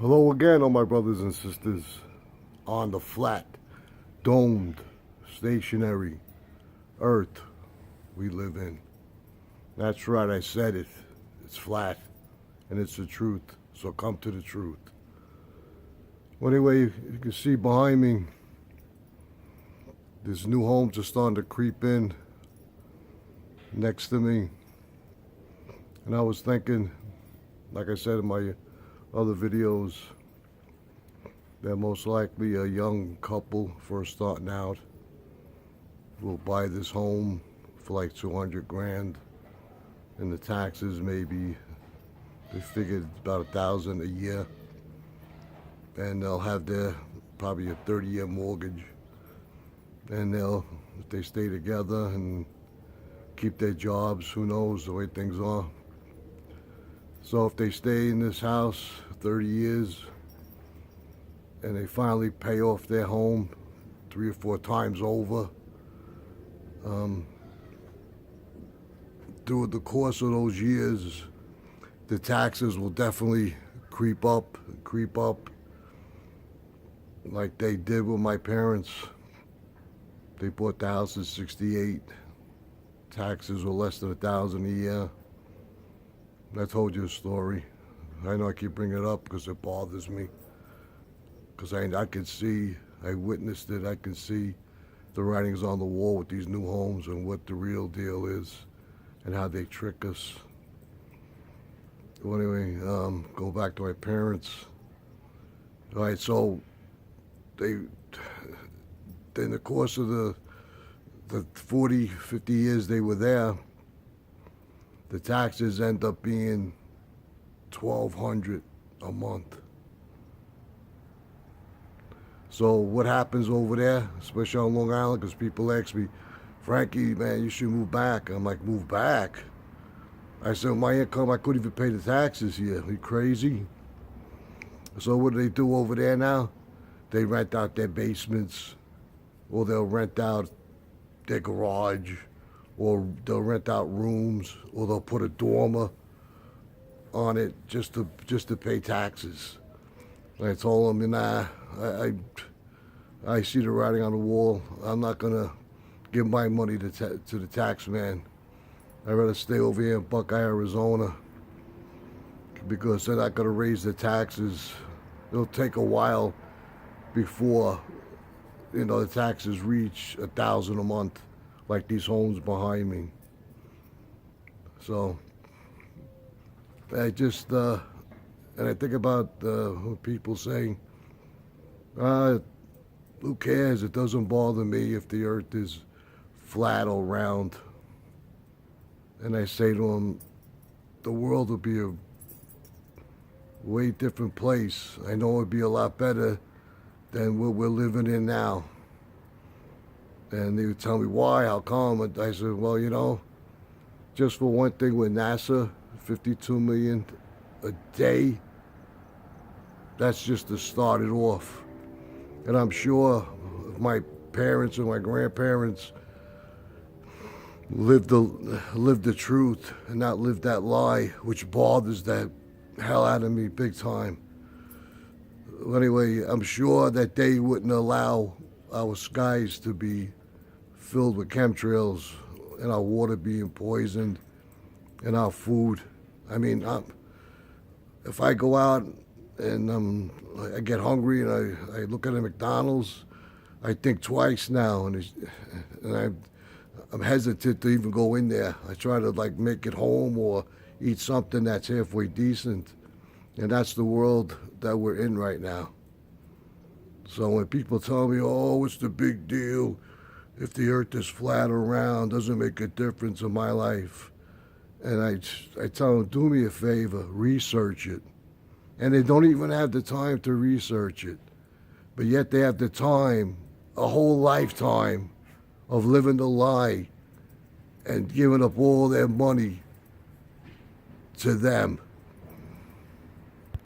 Hello again, all my brothers and sisters, on the flat, domed, stationary earth we live in. That's right, I said it. It's flat, and it's the truth, so come to the truth. Well, anyway, you can see behind me, these new homes are starting to creep in next to me. And I was thinking, like I said in my other videos, that most likely a young couple first starting out will buy this home for like 200 grand, and the taxes maybe they figured about 1,000 a year, and they'll have their probably a 30-year mortgage, and they'll, if they stay together and keep their jobs, who knows the way things are. So if they stay in this house 30 years and they finally pay off their home 3 or 4 times over, through the course of those years, the taxes will definitely creep up, like they did with my parents. They bought the house in '68. Taxes were less than 1,000 a year. I told you a story. I know I keep bringing it up because it bothers me. Because I can see, I witnessed it, I can see the writings on the wall with these new homes and what the real deal is and how they trick us. Well, anyway, go back to my parents. All right, so they, in the course of the 40, 50 years they were there, the taxes end up being $1,200 a month. So what happens over there, especially on Long Island, because people ask me, Frankie, man, you should move back. I'm like, move back? I said, my income, I couldn't even pay the taxes here. Are you crazy? So what do they do over there now? They rent out their basements, or they'll rent out their garage, or they'll rent out rooms, or they'll put a dormer on it just to pay taxes. I told them, nah, I see the writing on the wall. I'm not gonna give my money to the tax man. I'd rather stay over here in Buckeye, Arizona, because they're not gonna raise the taxes. It'll take a while before, the taxes reach 1,000 a month, like these homes behind me. So I just, and I think about people saying, who cares? It doesn't bother me if the earth is flat or round. And I say to them, the world would be a way different place. I know it would be a lot better than what we're living in now. And they would tell me, why, how come? And I said, well, just for one thing with NASA, 52 million a day, that's just to start it off. And I'm sure if my parents and my grandparents lived the truth and not lived that lie, which bothers the hell out of me big time. Anyway, I'm sure that they wouldn't allow our skies to be filled with chemtrails and our water being poisoned and our food. I mean, if I go out and I get hungry and I look at a McDonald's, I think twice now, and I'm hesitant to even go in there. I try to make it home or eat something that's halfway decent, and that's the world that we're in right now. So when people tell me, oh, what's the big deal? If the earth is flat or round, doesn't make a difference in my life. And I tell them, do me a favor, research it. And they don't even have the time to research it. But yet they have the time, a whole lifetime of living the lie and giving up all their money to them.